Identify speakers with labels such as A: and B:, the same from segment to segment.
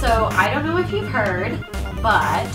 A: So I don't know if you've heard, but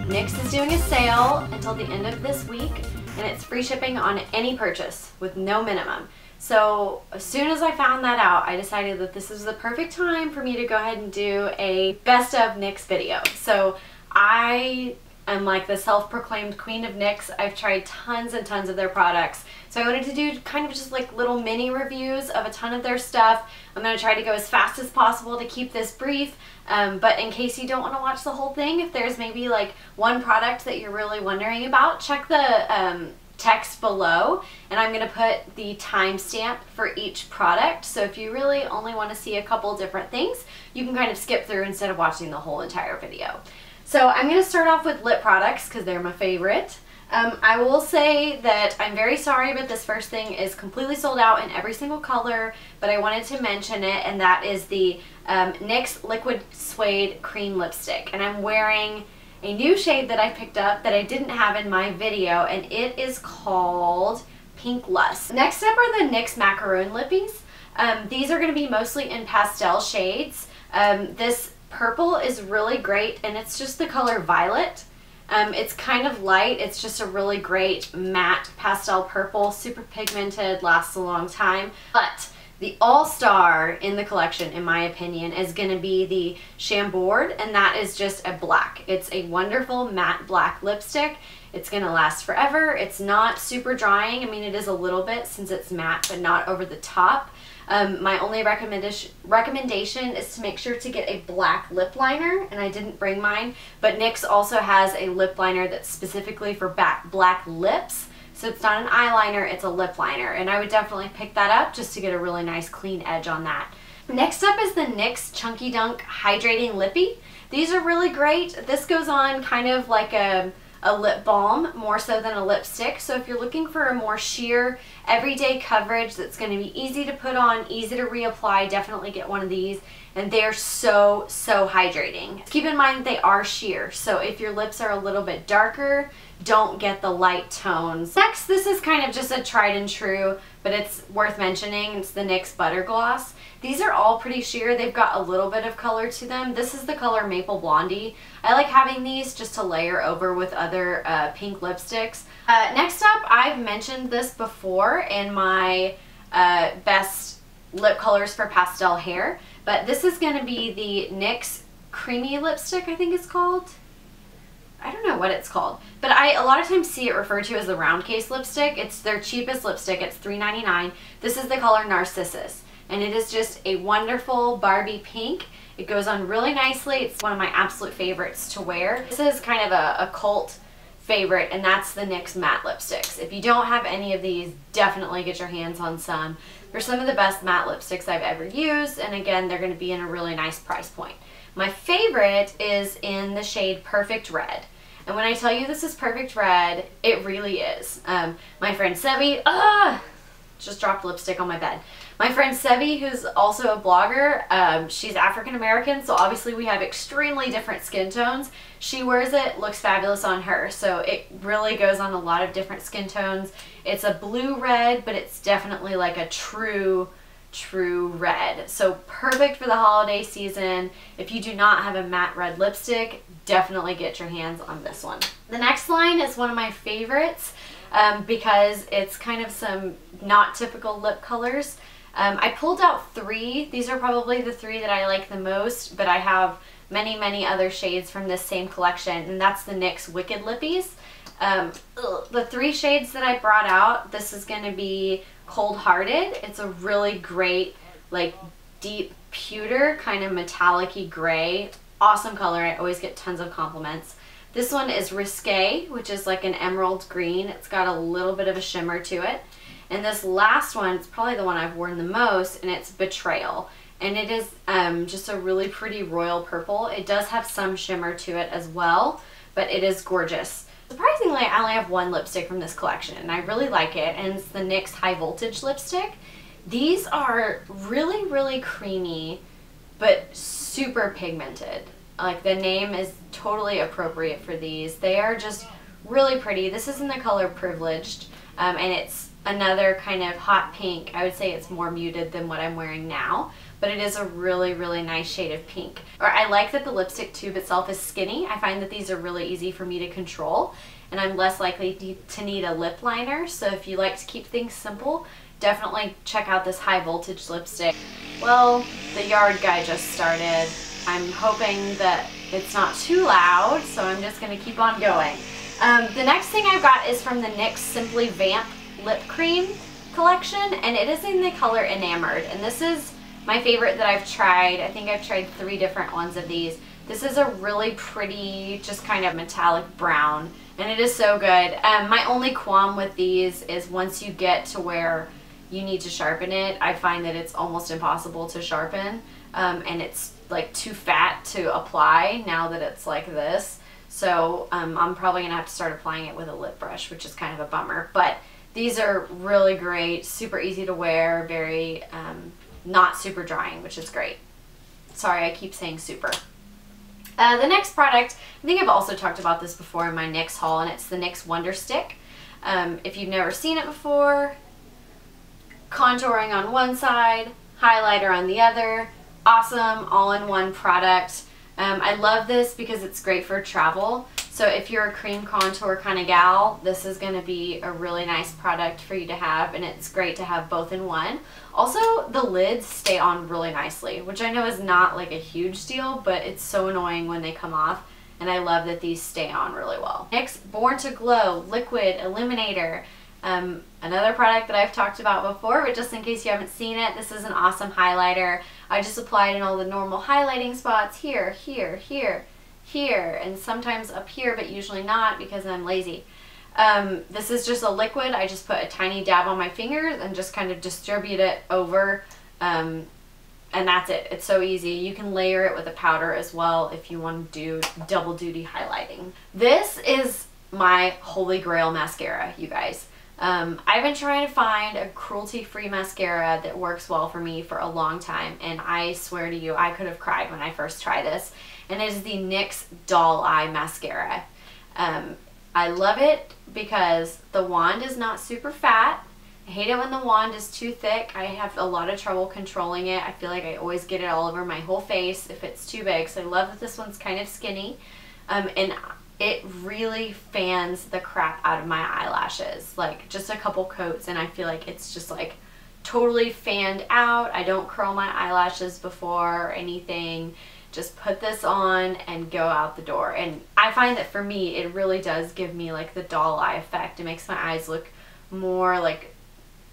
A: NYX is doing a sale until the end of this week, and it's free shipping on any purchase with no minimum. So as soon as I found that out, I decided that this is the perfect time for me to go ahead and do a best of NYX video. So I am like the self-proclaimed queen of NYX. I've tried tons and tons of their products. So I wanted to do kind of just like little mini reviews of a ton of their stuff. I'm going to try to go as fast as possible to keep this brief. But in case you don't want to watch the whole thing, if there's maybe like one product that you're really wondering about, check the text below, and I'm going to put the timestamp for each product. So if you really only want to see a couple different things, you can kind of skip through instead of watching the whole entire video. So I'm going to start off with lip products because they're my favorite. I will say that I'm very sorry, but this first thing is completely sold out in every single color, but I wanted to mention it, and that is the NYX Liquid Suede Cream Lipstick. And I'm wearing a new shade that I picked up that I didn't have in my video, and it is called Pink Lust. Next up are the NYX Macaron Lippies. These are going to be mostly in pastel shades. This purple is really great, and it's just the color Violet. It's kind of light. It's just a really great matte pastel purple, super pigmented, lasts a long time. But the all-star in the collection, in my opinion, is going to be the Chambord, and that is just a black. It's a wonderful matte black lipstick. It's going to last forever. It's not super drying. I mean, it is a little bit since it's matte, but not over the top. My only recommendation is to make sure to get a black lip liner, and I didn't bring mine, but NYX also has a lip liner that's specifically for black lips. So it's not an eyeliner, it's a lip liner, and I would definitely pick that up just to get a really nice clean edge on that. Next up is the NYX Chunky Dunk Hydrating Lippie. These are really great. This goes on kind of like a lip balm more so than a lipstick. So if you're looking for a more sheer everyday coverage that's going to be easy to put on, easy to reapply, definitely get one of these. And they're so hydrating. Keep in mind they are sheer, so if your lips are a little bit darker, don't get the light tones. Next, this is kind of just a tried and true, but it's worth mentioning. It's the NYX Butter Gloss. These are all pretty sheer. They've got a little bit of color to them. This is the color Maple Blondie. I like having these just to layer over with other pink lipsticks. Next up, I've mentioned this before in my best lip colors for pastel hair, but this is going to be the NYX Creamy Lipstick, I think it's called. I don't know what it's called, but I a lot of times see it referred to as the round case lipstick. It's their cheapest lipstick. It's $3.99. This is the color Narcissus, and it is just a wonderful Barbie pink. It goes on really nicely. It's one of my absolute favorites to wear. This is kind of a cult favorite, and that's the NYX matte lipsticks. If you don't have any of these, definitely get your hands on some. They're some of the best matte lipsticks I've ever used, and again, they're going to be in a really nice price point. My favorite is in the shade Perfect Red. And when I tell you this is Perfect Red, it really is. My friend Sebi, just dropped lipstick on my bed. My friend Sebi, who's also a blogger, she's African American, so obviously we have extremely different skin tones. She wears it, looks fabulous on her, so it really goes on a lot of different skin tones. It's a blue red, but it's definitely like a true red. So perfect for the holiday season. If you do not have a matte red lipstick, definitely get your hands on this one. The next line is one of my favorites because it's kind of some not typical lip colors. I pulled out three. These are probably the three that I like the most, but I have many other shades from this same collection, and that's the NYX Wicked Lippies. The three shades that I brought out, this is going to be Cold Hearted. It's a really great, like, deep pewter, kind of metallic-y gray. Awesome color. I always get tons of compliments. This one is Risque, which is like an emerald green. It's got a little bit of a shimmer to it. And this last one, it's probably the one I've worn the most, and it's Betrayal. And it is just a really pretty royal purple. It does have some shimmer to it as well, but it is gorgeous. Surprisingly, I only have one lipstick from this collection, and I really like it, and it's the NYX High Voltage lipstick. These are really creamy, but super pigmented. Like, the name is totally appropriate for these. They are just really pretty. This is in the color Privileged, and it's another kind of hot pink. I would say it's more muted than what I'm wearing now, but it is a really, really nice shade of pink. Or I like that the lipstick tube itself is skinny. I find that these are really easy for me to control, and I'm less likely to need a lip liner. So if you like to keep things simple, definitely check out this high voltage lipstick. Well, the yard guy just started. I'm hoping that it's not too loud, so I'm just gonna keep on going. The next thing I've got is from the NYX Simply Vamp Lip Cream collection, and it is in the color Enamored, and this is my favorite that I've tried. I think I've tried 3 different ones of these. This is a really pretty, just kind of metallic brown, and it is so good. My only qualm with these is once you get to where you need to sharpen it, I find that it's almost impossible to sharpen, and it's like too fat to apply now that it's like this. So I'm probably gonna have to start applying it with a lip brush, which is kind of a bummer. But these are really great, super easy to wear, very not super drying, which is great. Sorry, I keep saying super. The next product, I think I've also talked about this before in my NYX haul, and it's the NYX Wonder Stick. If you've never seen it before, contouring on one side, highlighter on the other. Awesome all-in-one product. I love this because it's great for travel. So if you're a cream contour kind of gal, this is going to be a really nice product for you to have, and it's great to have both in one. Also, the lids stay on really nicely, which I know is not like a huge deal, but it's so annoying when they come off, and I love that these stay on really well. NYX Born to Glow Liquid Illuminator. Another product that I've talked about before, but just in case you haven't seen it, this is an awesome highlighter. I just applied in all the normal highlighting spots here, here, here, here, and sometimes up here, but usually not because I'm lazy. This is just a liquid. I just put a tiny dab on my fingers and just kind of distribute it over, and that's it. It's so easy. You can layer it with a powder as well if you want to do double duty highlighting. This is my holy grail mascara, you guys. I've been trying to find a cruelty-free mascara that works well for me for a long time, and I swear to you, I could have cried when I first tried this, and it is the NYX Doll Eye Mascara. I love it because the wand is not super fat. I hate it when the wand is too thick. I have a lot of trouble controlling it. I feel like I always get it all over my whole face if it's too big, so I love that this one's kind of skinny, and it really fans the crap out of my eyelashes. Like just a couple coats and I feel like it's just like totally fanned out. I don't curl my eyelashes before or anything. Just put this on and go out the door. And I find that for me, it really does give me like the doll eye effect. It makes my eyes look more like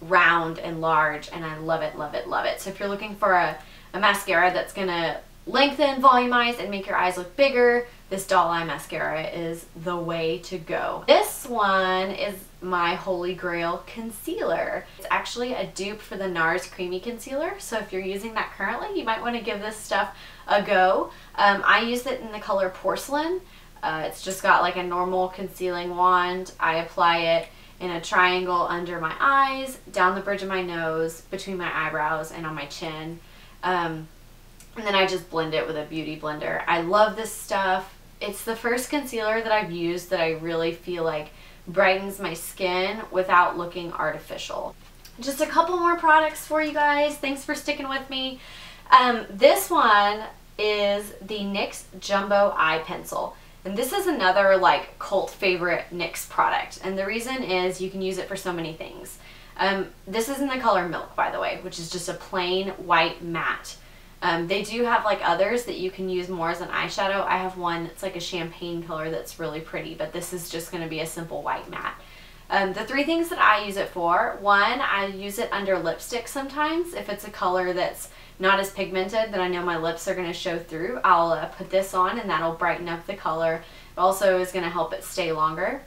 A: round and large, and I love it, love it, love it. So if you're looking for a mascara that's gonna lengthen, volumize, and make your eyes look bigger, this Doll Eye Mascara is the way to go. This one is my holy grail concealer. It's actually a dupe for the NARS Creamy Concealer, so if you're using that currently, you might want to give this stuff a go. I use it in the color Porcelain. It's just got like a normal concealing wand. I apply it in a triangle under my eyes, down the bridge of my nose, between my eyebrows, and on my chin. And then I just blend it with a beauty blender. I love this stuff. It's the first concealer that I've used that I really feel like brightens my skin without looking artificial. Just a couple more products for you guys. Thanks for sticking with me. This one is the NYX Jumbo Eye Pencil. And this is another like cult favorite NYX product. And the reason is you can use it for so many things. This is in the color Milk, by the way, which is just a plain white matte. They do have like others that you can use more as an eyeshadow. I have one that's like a champagne color that's really pretty, but this is just going to be a simple white matte. The 3 things that I use it for: 1, I use it under lipstick sometimes. If it's a color that's not as pigmented that I know my lips are going to show through, I'll put this on and that'll brighten up the color. It also is going to help it stay longer.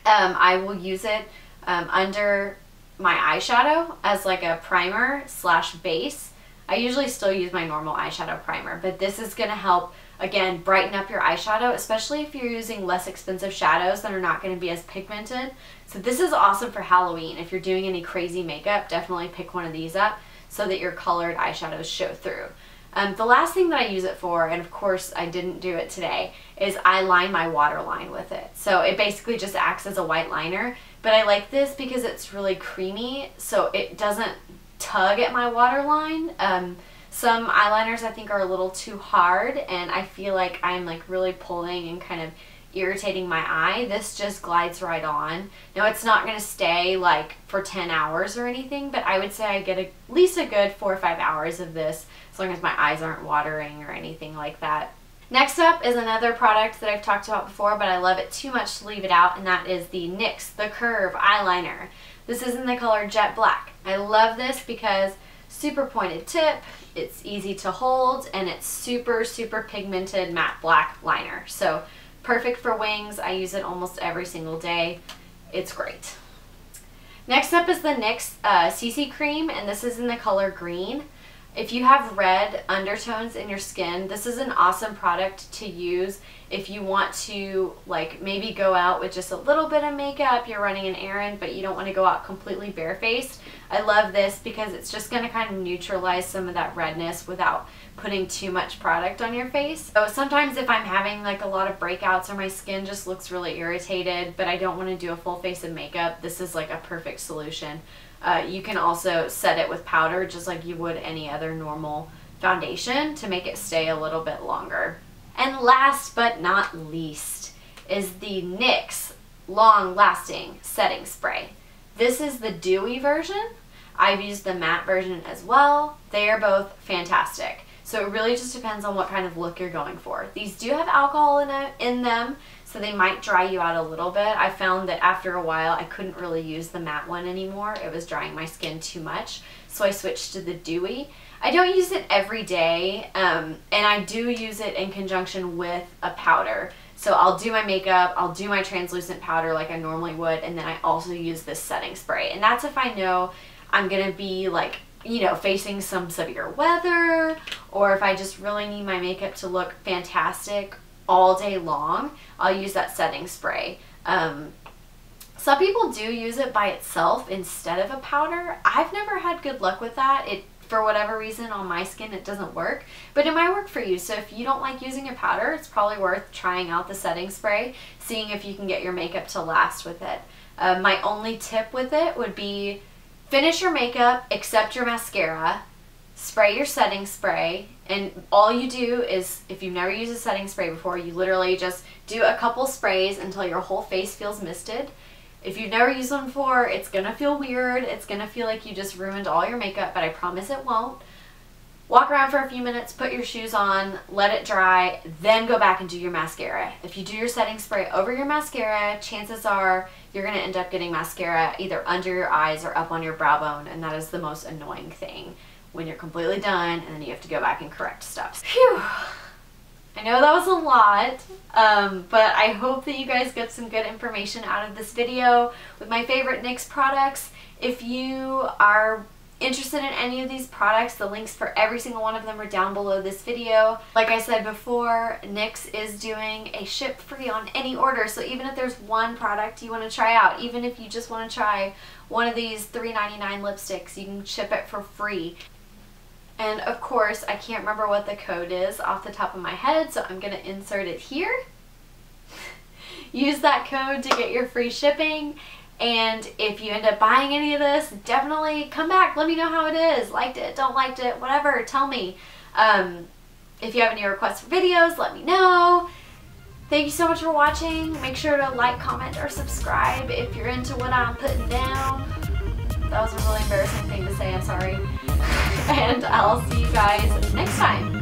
A: I will use it under my eyeshadow as like a primer / base. I usually still use my normal eyeshadow primer, but this is going to help, again, brighten up your eyeshadow, especially if you're using less expensive shadows that are not going to be as pigmented. So this is awesome for Halloween. If you're doing any crazy makeup, definitely pick one of these up so that your colored eyeshadows show through. The last thing that I use it for, and of course I didn't do it today, is I line my waterline with it. So it basically just acts as a white liner, but I like this because it's really creamy, so it doesn't tug at my waterline. Some eyeliners I think are a little too hard, and I feel like I'm like really pulling and kind of irritating my eye. This just glides right on. Now it's not going to stay like for 10 hours or anything, but I would say I get at least a good 4 or 5 hours of this, as long as my eyes aren't watering or anything like that. Next up is another product that I've talked about before, but I love it too much to leave it out, and that is the NYX The Curve Eyeliner. This is in the color Jet Black. I love this because super pointed tip, it's easy to hold, and it's super pigmented matte black liner. So perfect for wings. I use it almost every single day. It's great. Next up is the NYX CC Cream, and this is in the color green. If you have red undertones in your skin, this is an awesome product to use if you want to like maybe go out with just a little bit of makeup, you're running an errand, but you don't want to go out completely barefaced. I love this because it's just going to kind of neutralize some of that redness without putting too much product on your face. So sometimes if I'm having like a lot of breakouts or my skin just looks really irritated, but I don't want to do a full face of makeup, this is like a perfect solution. You can also set it with powder just like you would any other normal foundation to make it stay a little bit longer. And last but not least is the NYX Long Lasting Setting Spray. This is the dewy version. I've used the matte version as well. They are both fantastic. So it really just depends on what kind of look you're going for. These do have alcohol in them, so they might dry you out a little bit. I found that after a while I couldn't really use the matte one anymore. It was drying my skin too much, so I switched to the dewy. I don't use it every day, and I do use it in conjunction with a powder. So I'll do my makeup, I'll do my translucent powder like I normally would, and then I also use this setting spray. And that's if I know I'm gonna be like, you know, facing some severe weather, or if I just really need my makeup to look fantastic all day long, I'll use that setting spray. Some people do use it by itself instead of a powder. I've never had good luck with that. For whatever reason on my skin it doesn't work, but it might work for you. So if you don't like using a powder, it's probably worth trying out the setting spray, seeing if you can get your makeup to last with it. My only tip with it would be finish your makeup, except your mascara, spray your setting spray, and all you do is, if you've never used a setting spray before, you literally just do a couple sprays until your whole face feels misted. If you've never used one before, it's gonna feel weird. It's gonna feel like you just ruined all your makeup, but I promise it won't. Walk around for a few minutes, put your shoes on, let it dry, then go back and do your mascara. If you do your setting spray over your mascara, chances are you're gonna end up getting mascara either under your eyes or up on your brow bone, and that is the most annoying thing when you're completely done and then you have to go back and correct stuff. Phew! I know that was a lot, but I hope that you guys get some good information out of this video with my favorite NYX products. If you are interested in any of these products, the links for every single one of them are down below this video. Like I said before, NYX is doing a ship free on any order, so even if there's one product you want to try out, even if you just want to try one of these $3.99 lipsticks, you can ship it for free. And of course, I can't remember what the code is off the top of my head, so I'm going to insert it here. Use that code to get your free shipping. And if you end up buying any of this, definitely come back. Let me know how it is. Liked it, don't liked it, whatever. Tell me. If you have any requests for videos, let me know. Thank you so much for watching. Make sure to like, comment, or subscribe if you're into what I'm putting down. That was a really embarrassing thing to say, I'm sorry. And I'll see you guys next time.